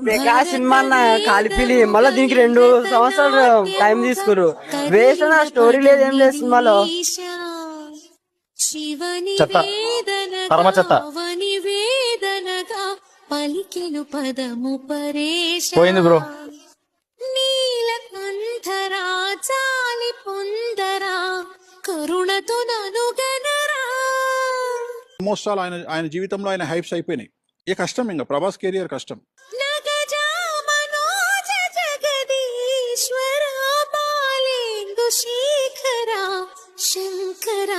Prakash cinema అన్న కలిపిలి మళ్ళీ దీనికి 2 సంవత్సరాలు టైం తీసుకురు. వేస్ట్ అన్న, స్టోరీ లేదు, ఏం లేదు సినిమాలో. చెత్త, పరమ చెత్త. పలికెను పదము పరేష పోయింది బ్రో. నీలకంఠరా చాలి పొందరా కరుణతో ననుగనరా. ఆల్మోస్ట్ ఆల్ ఆయన జీవితంలో ఆయన హైప్స్ అయిపోయినాయి. ఏ కష్టం, ఇంకా ప్రభాస్ కెరియర్ కష్టం. నగజా మనోజ జగదీశ్వర బాలేందు శేఖర శంకర.